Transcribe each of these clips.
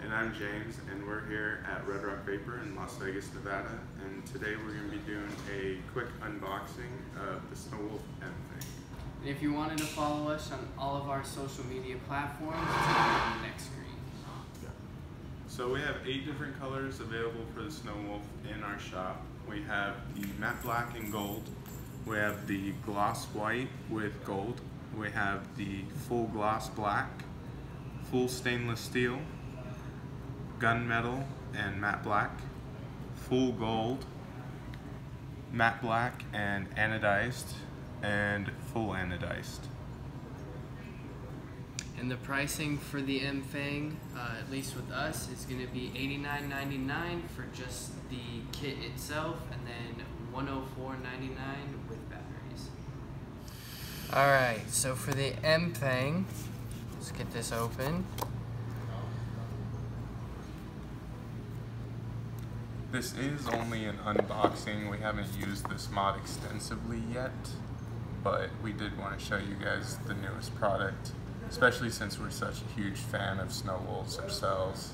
And I'm James, and we're here at Red Rock Vapor in Las Vegas, Nevada. And today we're going to be doing a quick unboxing of the SnowWolf M-Feng. If you wanted to follow us on all of our social media platforms, it's on the next screen. So we have 8 different colors available for the SnowWolf in our shop. We have the matte black and gold. We have the gloss white with gold. We have the full gloss black, full stainless steel, gunmetal and matte black, full gold, matte black and anodized, and full anodized. And the pricing for the M-Feng, at least with us, is going to be $89.99 for just the kit itself, and then $104.99 with batteries. Alright, so for the M-Feng, let's get this open. This is only an unboxing. We haven't used this mod extensively yet, but we did want to show you guys the newest product, especially since we're such a huge fan of SnowWolves ourselves.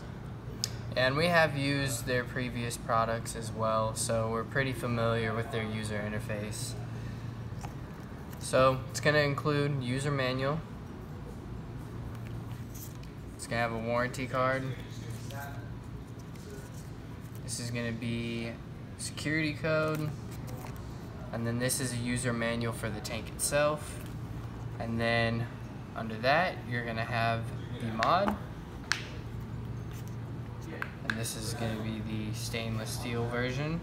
And we have used their previous products as well, so we're pretty familiar with their user interface. So it's going to include user manual. It's going to have a warranty card. This is going to be security code, and then this is a user manual for the tank itself, and then under that you're going to have the mod, and this is going to be the stainless steel version.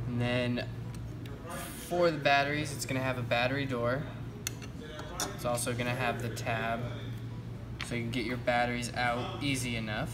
And then for the batteries, it's going to have a battery door. It's also going to have the tab, so you can get your batteries out easy enough.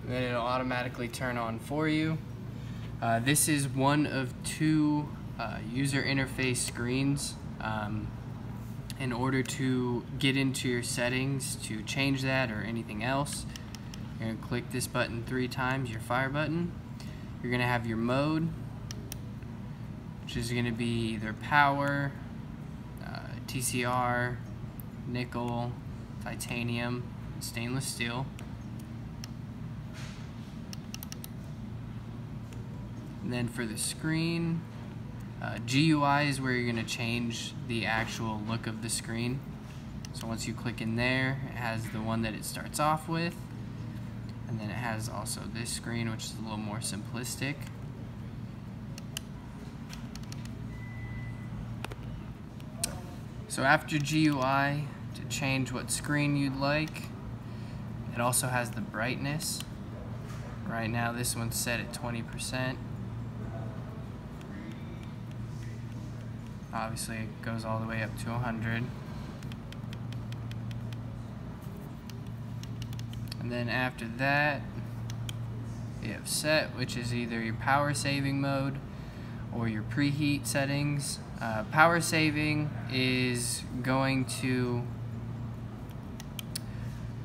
And then it'll automatically turn on for you. This is one of 2 user interface screens. In order to get into your settings to change that or anything else, you're going to click this button 3 times, your fire button. You're going to have your mode, which is going to be either power, TCR, nickel, titanium, stainless steel. And then for the screen, GUI is where you're going to change the actual look of the screen. So once you click in there, it has the one that it starts off with, and then it has also this screen, which is a little more simplistic. So after GUI, to change what screen you'd like, it also has the brightness. Right now this one's set at 20%. Obviously it goes all the way up to 100. And then after that, you have set, which is either your power saving mode or your preheat settings. Power saving is going to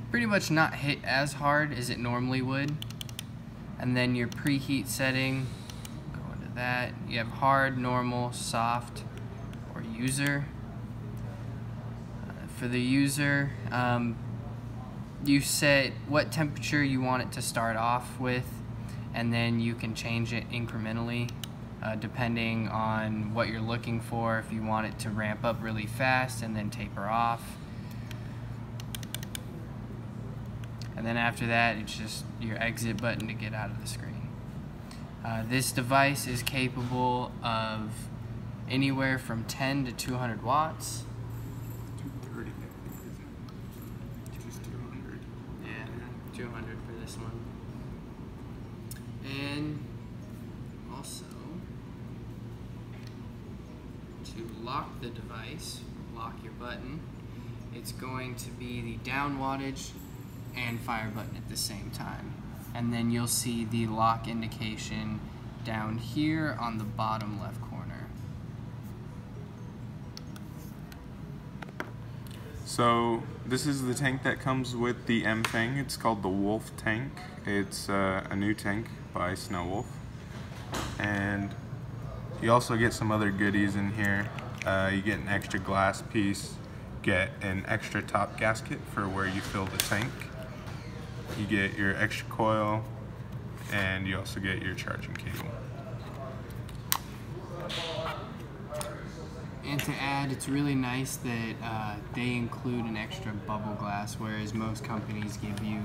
pretty much not hit as hard as it normally would. And then your preheat setting, go into that. You have hard, normal, soft, or user. For the user, you set what temperature you want it to start off with, and then you can change it incrementally depending on what you're looking for. If you want it to ramp up really fast and then taper off. And then after that, it's just your exit button to get out of the screen. This device is capable of anywhere from 10 to 200 watts. 230, I think, isn't it? Just 200. Yeah, 200 for this one. And also, to lock the device, lock your button, it's going to be the down wattage and fire button at the same time. And then you'll see the lock indication down here on the bottom left corner. So this is the tank that comes with the M-Feng. It's called the Wolf tank. It's a new tank by SnowWolf. And you also get some other goodies in here. You get an extra glass piece, get an extra top gasket for where you fill the tank. You get your extra coil, and you also get your charging cable. And to add, it's really nice that they include an extra bubble glass, whereas most companies give you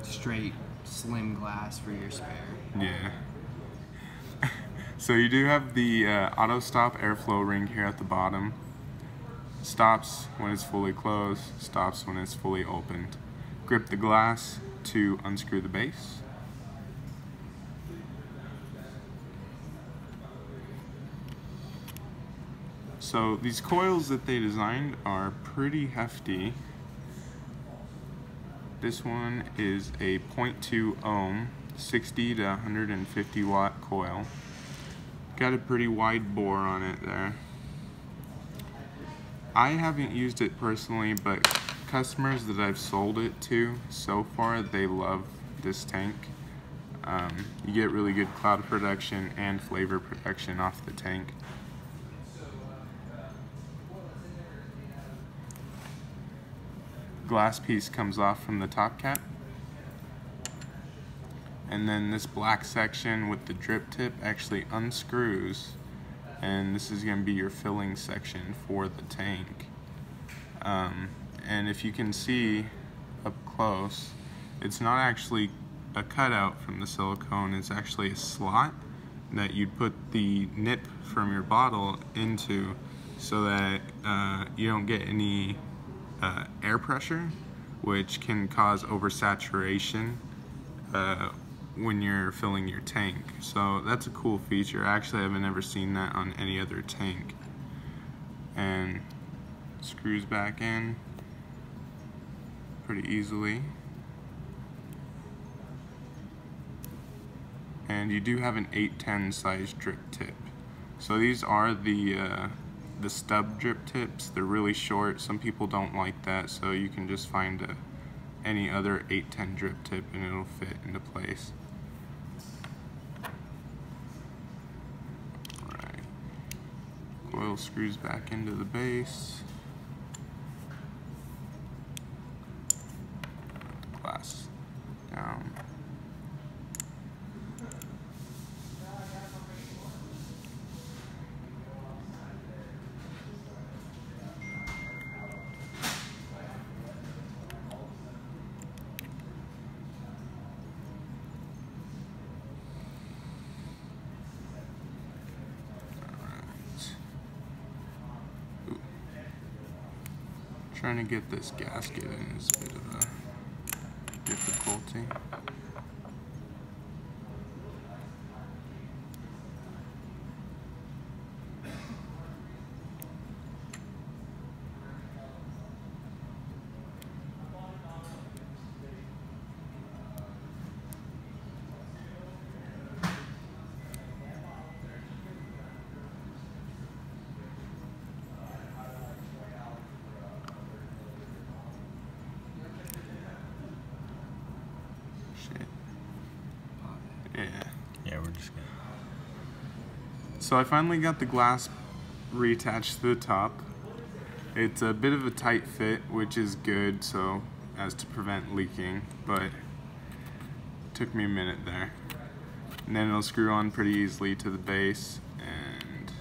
straight slim glass for your spare. Yeah. So you do have the auto stop airflow ring here at the bottom. Stops when it's fully closed, stops when it's fully opened. Grip the glass to unscrew the base. So these coils that they designed are pretty hefty. This one is a 0.2 ohm, 60 to 150 watt coil. Got a pretty wide bore on it there. I haven't used it personally, but customers that I've sold it to so far, they love this tank. You get really good cloud protection and flavor protection off the tank. Glass piece comes off from the top cap. And then this black section with the drip tip actually unscrews, and this is going to be your filling section for the tank. And if you can see up close, it's not actually a cutout from the silicone, it's actually a slot that you'd put the nip from your bottle into so that you don't get any air pressure, which can cause oversaturation when you're filling your tank. So that's a cool feature. Actually, I haven't ever seen that on any other tank. And screws back in pretty easily. And you do have an 810 size drip tip. So these are the stub drip tips. They're really short. Some people don't like that, so you can just find any other 810 drip tip and it'll fit into place. Alright. Coil screws back into the base. Glass down. Trying to get this gasket in is a bit of a difficulty. Yeah, we're just gonna. So I finally got the glass reattached to the top. It's a bit of a tight fit, which is good, so as to prevent leaking, but it took me a minute there. And then it'll screw on pretty easily to the base and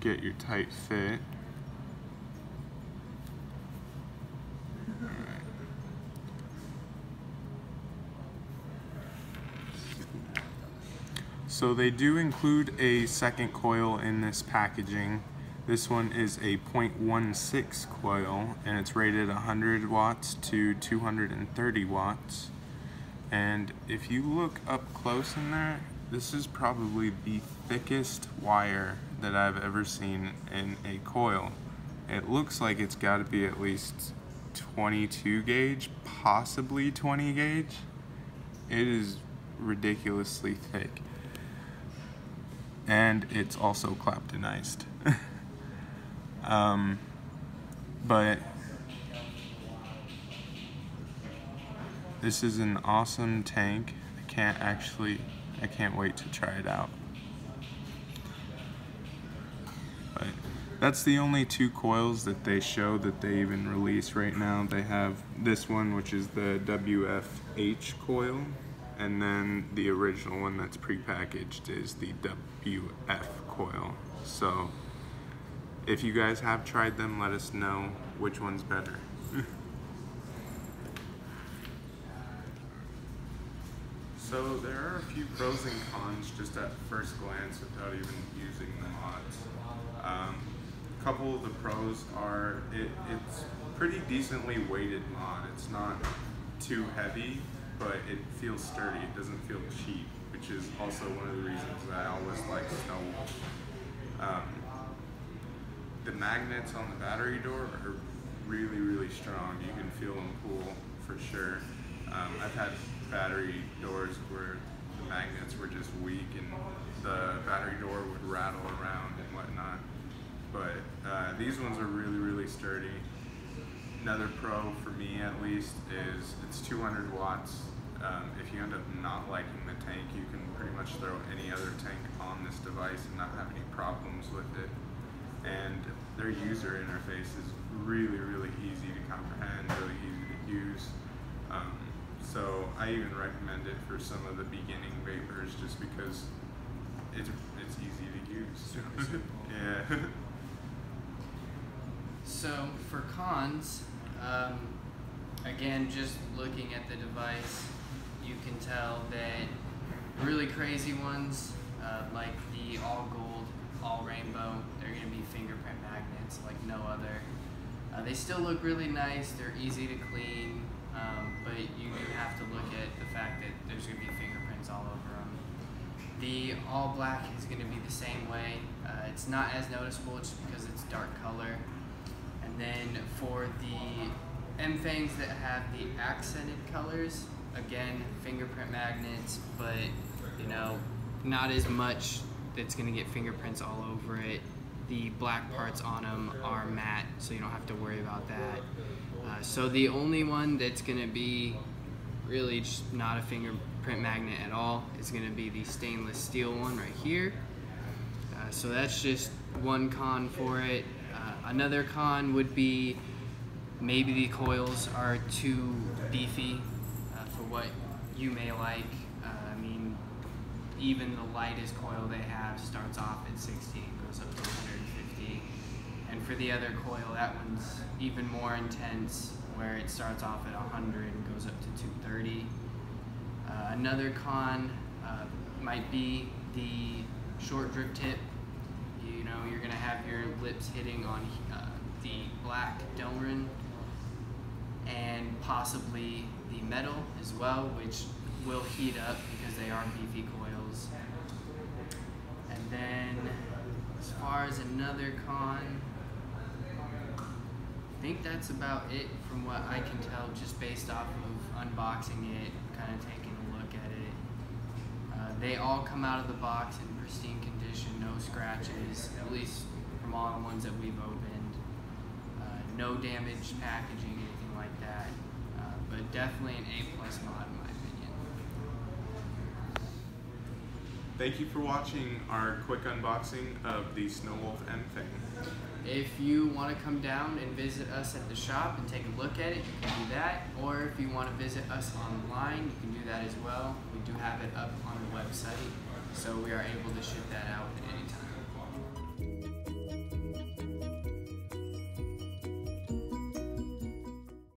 get your tight fit. So they do include a second coil in this packaging. This one is a 0.16 coil and it's rated 100 watts to 230 watts. And if you look up close in there, this is probably the thickest wire that I've ever seen in a coil. It looks like it's got to be at least 22 gauge, possibly 20 gauge. It is ridiculously thick. And it's also claptonized. But this is an awesome tank. I can't wait to try it out. But that's the only 2 coils that they show that they even release right now. They have this one, which is the WFH coil, and then the original one that's prepackaged is the WF coil. So if you guys have tried them, let us know which one's better. So there are a few pros and cons just at first glance without even using the mods. A couple of the pros are it's pretty decently weighted mod. It's not too heavy, but it feels sturdy. It doesn't feel cheap, which is also one of the reasons that I always like SnowWolf. The magnets on the battery door are really, really strong. You can feel them pull for sure. I've had battery doors where the magnets were just weak and the battery door would rattle around and whatnot. But these ones are really, really sturdy. Another pro for me at least is it's 200 watts. If you end up not liking the tank, you can pretty much throw any other tank on this device and not have any problems with it. And their user interface is really, really easy to comprehend, really easy to use. So I even recommend it for some of the beginning vapors just because it's easy to use. Yeah. So for cons, again, just looking at the device, you can tell that really crazy ones, like the all gold, all rainbow, they're going to be fingerprint magnets like no other. They still look really nice, they're easy to clean, but you do have to look at the fact that there's going to be fingerprints all over them. The all black is going to be the same way. It's not as noticeable just because it's dark color. And then for the M-Fangs that have the accented colors, again, fingerprint magnets, but you know, not as much that's going to get fingerprints all over it. The black parts on them are matte, so you don't have to worry about that. So the only one that's going to be really just not a fingerprint magnet at all is going to be the stainless steel one right here. So that's just one con for it. Another con would be maybe the coils are too beefy for what you may like. I mean, even the lightest coil they have starts off at 60 and goes up to 150. And for the other coil, that one's even more intense, where it starts off at 100 and goes up to 230. Another con might be the short drip tip. You know, you're gonna have your lips hitting on the black Delrin and possibly the metal as well, which will heat up because they are beefy coils. And then as far as another con, I think that's about it from what I can tell just based off of unboxing it, kind of taking a look at it. They all come out of the box in pristine condition, no scratches, at least from all the ones that we've opened. No damaged packaging, anything like that. But definitely an A+ mod in my opinion. Thank you for watching our quick unboxing of the SnowWolf M-Feng. If you want to come down and visit us at the shop and take a look at it, you can do that. Or if you want to visit us online, you can do that as well. We do have it up on the website, so we are able to ship that out at any time.